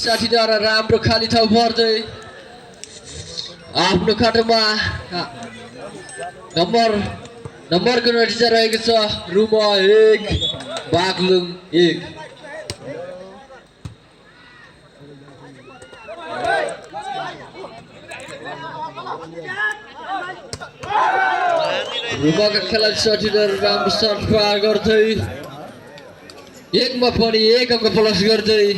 साथीद्वारा राम्रो खाली ठाउँ पर्दै आफ्नो खाटोमा नम्बरको नतिजा रहेको छ रुमा 1 बागलुङ 1। रुमाका खेलाडी साथीद्वारा राम्रो सर्ट पार गर्दै 1 मा पनि 1 अङ्क प्लस गर्दै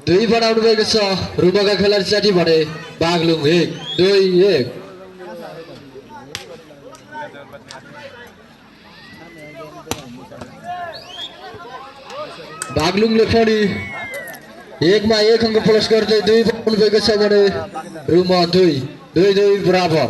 2 बनाउनु भएको छ रुमाका खेलाडी साथी भने बागलुङ 1 2-1। बागलुङले पनि 1 मा 1 अङ्क प्लस गर्दै 2 बनाउनु भएको छ भने रुमा 2-2 बराबर।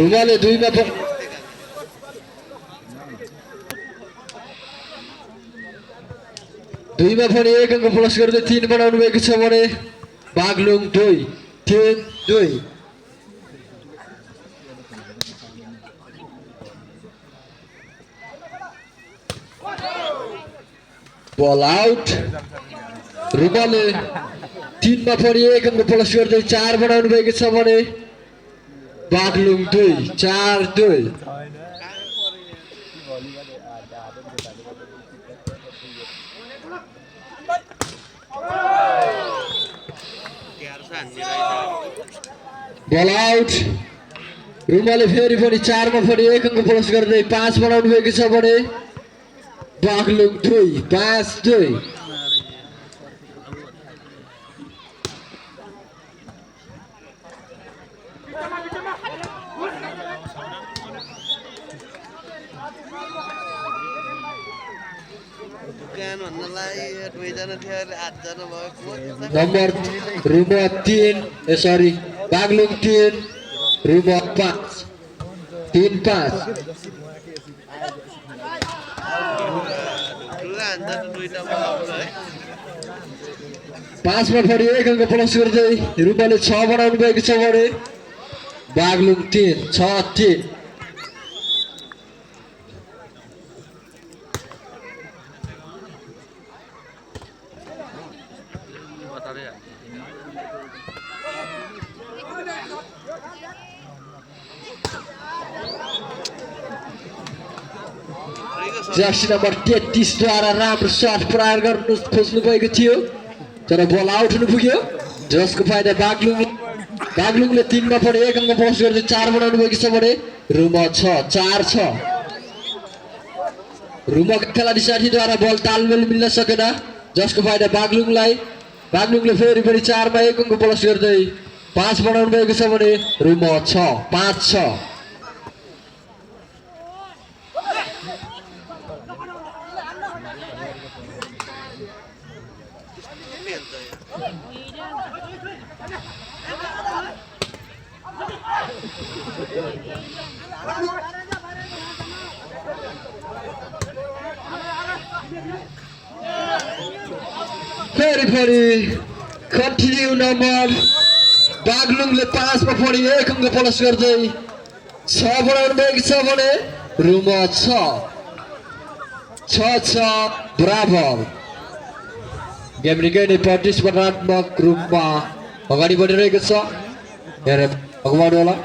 रुमाले 2 मा पनि 1 अङ्क प्लस गर्दै 3 बनाउनु भएको छ भने बागलुङ 2-3-2। बल आउट। रुमाले 3 मा पनि 1 अङ्क प्लस गर्दै 4 बनाउनु भएको छ भने बागलुङ 2-4-2। बल आउट। रुमाले फेरि पनि 4 मा पनि 1 अङ्क प्लस गर्दै 5 बनाउनु भएको छ भने बागलुङ 2-5-2। नम्बर रुमा 3 बागलुङ 3 रुमा 5 3-5। 5 मा पनि 1 अङ्क प्लस गर्दै रुमाले 6 बनाउनु भएको छ भने बागलुङ 3-6-3। जर्सी नम्बर 33 द्वारा राम्रो सर्ट प्रहार गर्नु खोज्नु भएको थियो तर बल आउट हुनु पुग्यो जसको फाइदा बागलुङले 3 मा पनि 1 अङ्क प्लस गर्दै 4 बनाउनु भएको छ भने रुमा 4-6। रुमाका खेलाडी साथीद्वारा बल तालमेल मिल्न सकेन जसको फाइदा बागलुङले फेरि पनि 4 मा 1 अङ्क प्लस गर्दै 5 बनाउनु भएको छ भने रुमा 5-6। फेरि कन्टिन्यू नम्बर बागलुङले 5 मा पनि 1 अङ्क प्लस गर्दै 6 बनाउनु भएको छ भने रुमा 6-6 बराबर। गेम निकै नै प्रतिस्पर्धात्मक रूपमा अगाडि बढिरहेको छ। अगाडि होला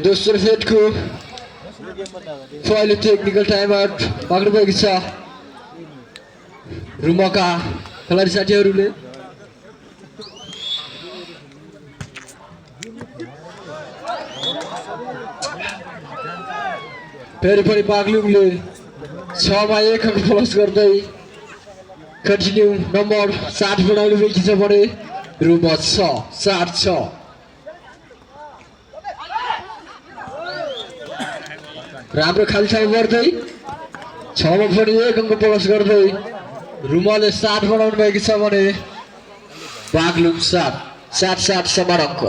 दोस्रो सेटको पहिलो टेक्निकल टाइम आउट माग्नु भएको छ रुमाका खेलाडी साथीहरूले। फेरि पनि बागलुङले 6 मा 1 अङ्क प्लस गर्दै कन्टिन्यू नम्बर 7 बनाउनु भएको छ भने रुमा 6-7-6। राम्रो खाली ठाउँ गर्दै 6 मा पनि 1 अङ्क प्लस गर्दै रुमाले 7 बनाउनु भएको छ भने बागलुङ 7-7 समान अङ्क।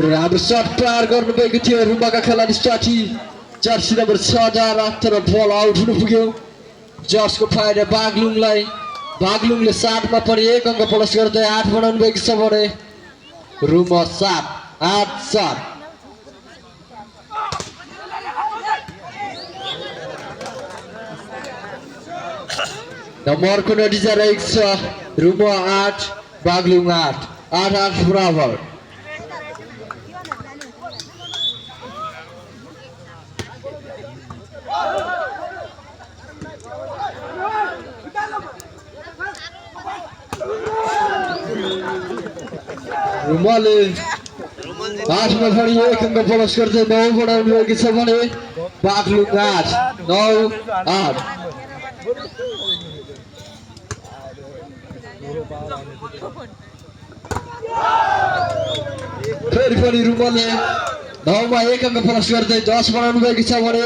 राम्रो सट प्रहार गर्नुभएको थियो रुमाका खेलाडी साठी जर्सी नम्बर 6 तर बल आउट हुनु पुग्यो जसको फाइदा बागलुङलाई बागलुङले 7 मा पनि 1 अङ्क प्लस गर्दै 8 बनाउनु भएको छ भने रुमा 7 8 7 नम्बरको नतिजा रहेको छ रुमा 8 बागलुङ 8 8 बराबर रुमाले 8 मा पनि 1 अङ्क प्लस गर्दै 9 बनाउनु भएको छ भने बागलुङ 8 9 8 फेरि पनि रुमाले 9 मा 1 अङ्क प्लस गर्दै 10 बनाउनु भएको छ भने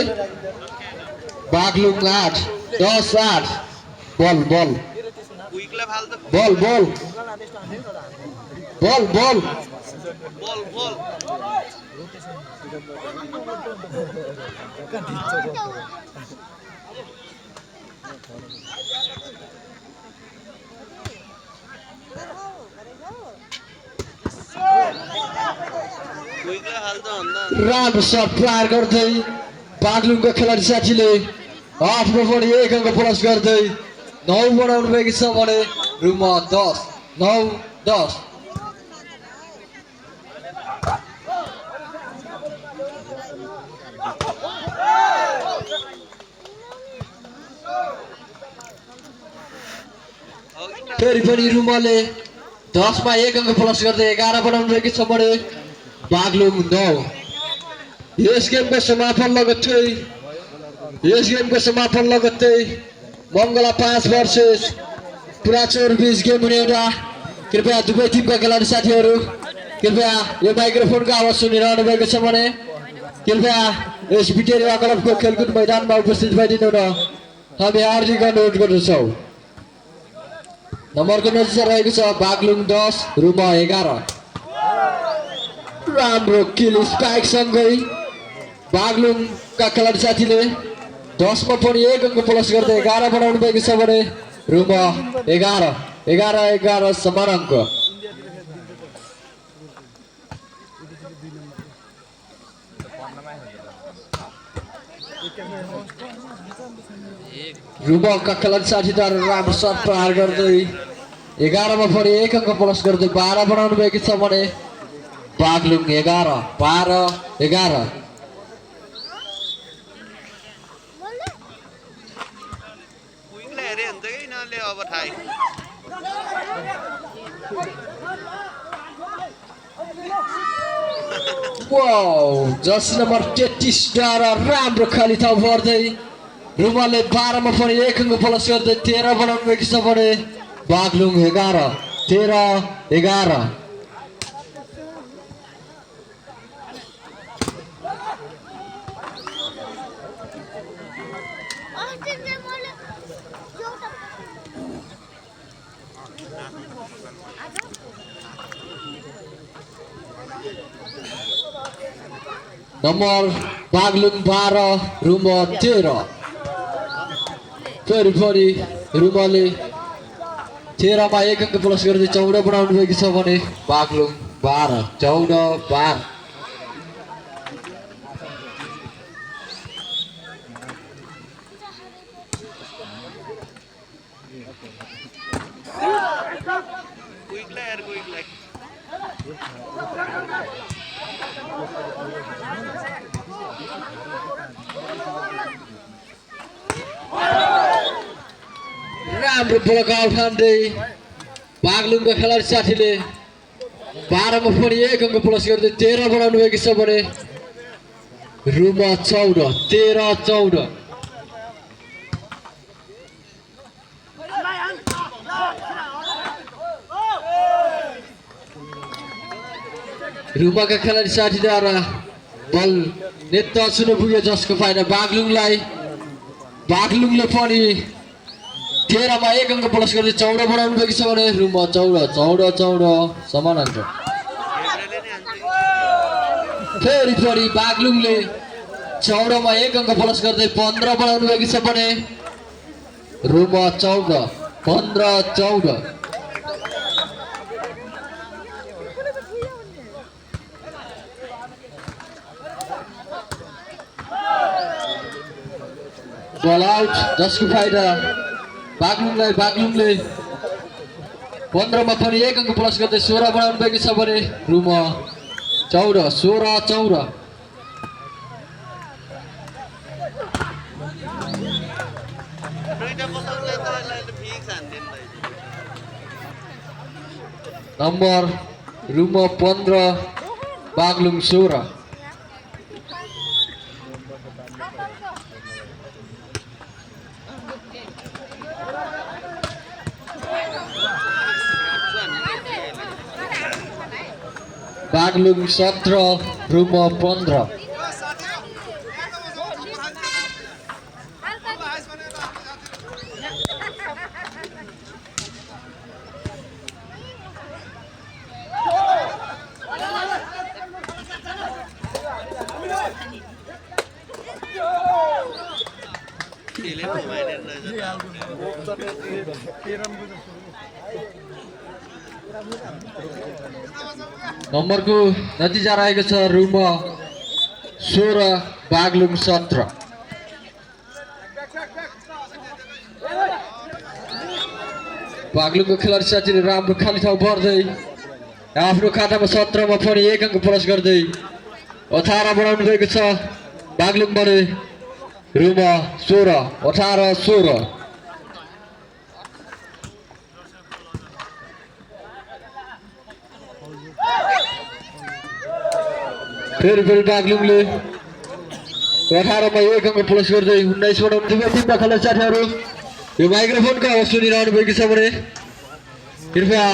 बागलुङ 8 10 8 बल बल बल बल बल बल राम्रो सट प्रहार गर्दै बागलुङको खेलाडी साथीले 8 मा पनि 1 अङ्क प्लस गर्दै 9 बनाउनु भएको छ भने रुमा 10 9 10 फेरि पनि रुमाले 10 मा 1 अङ्क प्लस गर्दै 11 बनाउनु भएको छ भने बागलुङ 9 यस गेमको समापन लगत्तै मङ्गला 5 वर्सेस पुराचोर बीच गेम हुने एउटा कृपया दुवै टिमका खेलाडी साथीहरू कृपया यो माइक्रोफोनको आवाज सुनिरहनु भएको छ भने कृपया यस भिटेरिया क्लबको खेलकुद मैदानमा उपस्थित भइदिनु न हामी हार्दिक अनुरोध गर्दछौँ नम्बरको नतिजा रहेको छ बागलुङ 10 रुमा 11 राम्रो किल स्पाइक सँगै बागलुङका खेलाडी साथीले 10 मा पनि 1 अङ्क प्लस गर्दै 11 बनाउनु भएको छ भने रुमा 11 11 11 समान अङ्क रुमाका खेलाडी साथीद्वारा राम्रो सट प्रहार गर्दै 11 मा पनि 1 अङ्क प्लस गर्दै 12 बनाउनु भएको छ भने बागलुङ 11 12 11 वाउ जर्सी नम्बर 33 द्वारा राम्रो खाली ठाउँ भर्दै रुमाले 12 मा पनि 1 अङ्क प्लस गर्दै 13 बनाउनु भएको छ भने बागलुङ 11 13 11 नम्बर बागलुङ 12 रुमा 13 फेरि पनि रुमाले 13 मा 1 अङ्क प्लस गर्दै 14 बनाउनु भएको छ भने बागलुङ 12 14 12 राम्रो ब्लक आउट हान्दै बागलुङका खेलाडी साथीले 12 मा पनि 1 अङ्क प्लस गर्दै 13 बनाउनु भएको छ भने रुमा 14 13 14 रुमाका खेलाडी साथीद्वारा बल नेट छुन पुग्यो जसको फाइदा बागलुङलाई। बागलुङले पनि 13 मा 1 अङ्क प्लस गर्दै 14 बनाउनु भएको छ भने रुमा 14 समान अङ्क। फेरि पनि बागलुङले 14 मा 1 अङ्क प्लस गर्दै 15 बनाउनु भएको छ भने रुमा 15-14। बल आउट जसको फाइदा बागलुङलाई। बागलुङले 15 मा पनि 1 अङ्क प्लस गर्दै 16 बनाउनु भएको छ भने रुमा 16-14। नम्बर रुमा 15 बागलुङ 16। बागलुङ 17 रुमा 15। नम्बरको नतिजा रहेको छ रुमा 16 बागलुङ 17। बागलुङको खेलाडी साथीले राम्रो खाली ठाउँ भर्दै आफ्नो खातामा 17 मा पनि 1 अङ्क प्लस गर्दै 18 बनाउनु भएको छ बागलुङ भने रुमा 16-18-16। फेरि बागलुङले 18 मा 1 अङ्क प्लस गर्दै 19 बनाउनु भएको टिमका खेलाडी साथीहरू यो माइक्रोफोनको आवाज सुनिरहनु भएको छ भने कृपया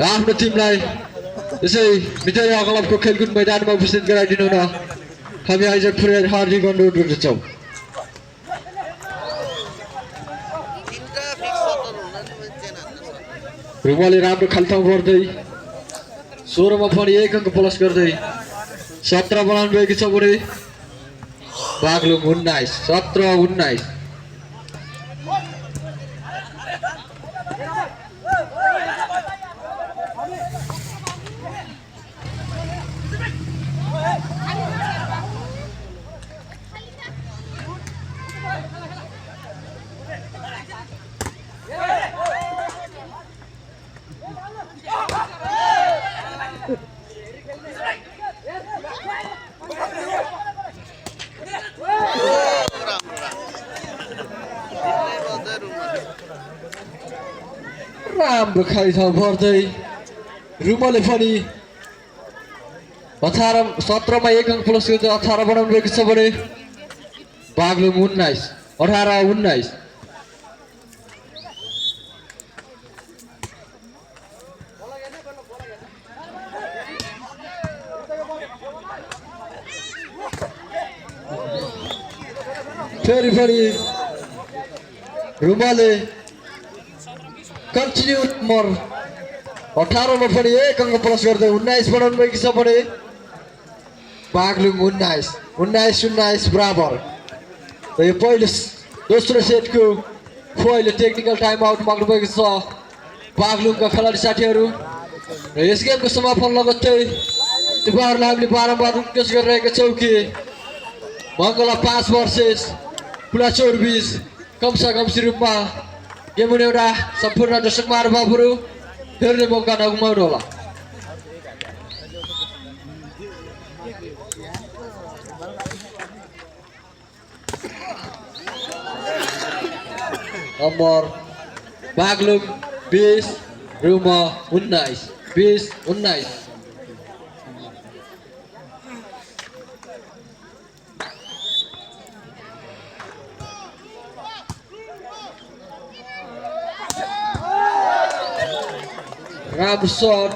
आफ्नो टिमलाई यसै मितरिया क्लबको खेलकुद मैदानमा उपस्थित गराइदिनु न हामी आयोजकहरूले हार्दिक अनुरोध गर्दछौँ। रुमाले राम्रो खालठाउँ गर्दै 16 मा पनि 1 अङ्क प्लस गर्दै 17 बनाउनु भएको छ भने बागलुङ 19-17-19। राम्रो खाली ठाउँ भर्दै रुमाले पनि 17 मा 1 अङ्क प्लस गर्दै 18 बनाउनु भएको छ भने बागलुङ 19-18-19। फेरि पनि रुमाले कन्टिन्यू नम्बर 18 मा पनि 1 अङ्क प्लस गर्दै 19 बनाउनु भएको छ भने बागलुङ 19-19 बराबर। र यो दोस्रो सेटको अहिले टेक्निकल टाइम आउट माग्नु भएको छ बागलुङका खेलाडी साथीहरू। र यस गेमको समापन लगत्तै तपाईँहरूलाई हामीले बारम्बार रिक्वेस्ट गरिरहेका छौँ कि मङ्गला 5 वर्सेस खुला 24 कमसा कम्सी रूपमा गेम हुने एउटा सम्पूर्ण दर्शक महानुभावहरू हेर्ने मौका नगुमाउनु होला। नम्बर बागलुङ 20 रुमा 19-20-19। राम्रो शट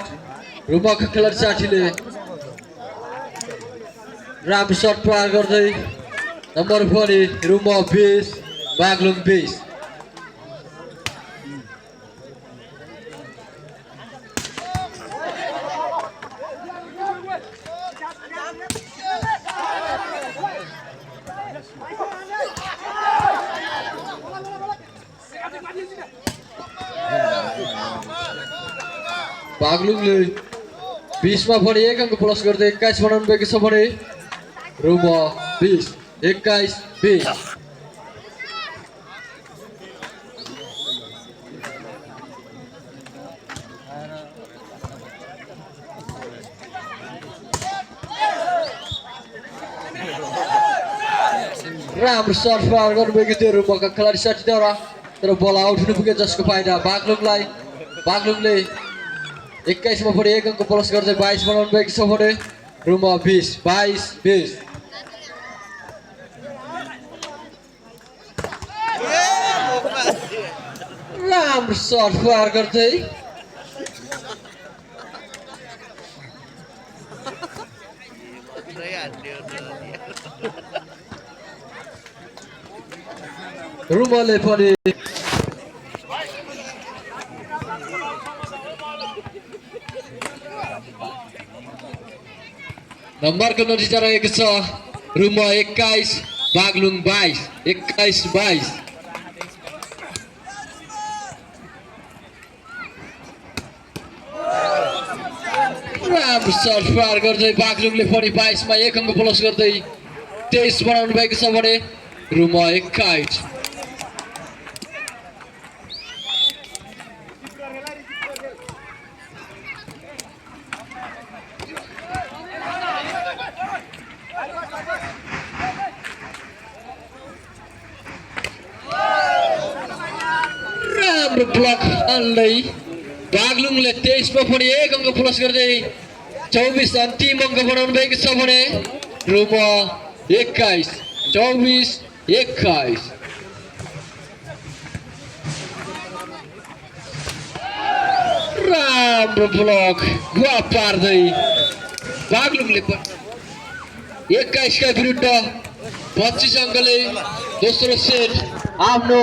रुमका खेलाडी साथीले राम्रो सर्ट प्रहार गर्दै नम्बर पनि रुम 20 बागलुङ 20। बागलुङले 20 मा पनि 1 अङ्क प्लस गर्दै 21 बनाउनु भएको छ भने रुम 20 21 20। राम्रो सर्ट प्रहार गर्नुभएको थियो रुमका खेलाडी साथीद्वारा, तर बल आउट हुनु पुग्यो जसको फाइदा बागलुङलाई। बागलुङले 21 मा पनि 1 अङ्क प्लस गर्दै 22 बनाउनु भएको छ भने रुम 20 22 20। राम्रो सर्ट प्रहार गर्दै रुमले पनि नम्बरको नतिजा रहेको छ रुम 21 बागलुङ 22 21 22। राम्रो सर्ट प्रहार गर्दै बागलुङले पनि 22 मा 1 अङ्क प्लस गर्दै 23 बनाउनु भएको छ भने रुम 21। राम्रो ब्लक हान्दै बागलुङले 23 मा पनि 1 अङ्क प्लस गर्दै 24 अन्तिम अङ्क बनाउनु भएको छ भने रुम 21 24 21। राम्रो ब्लक गुवा पार्दै बागलुङले 21 का विरुद्ध 25 अङ्कले दोस्रो सेट आफ्नो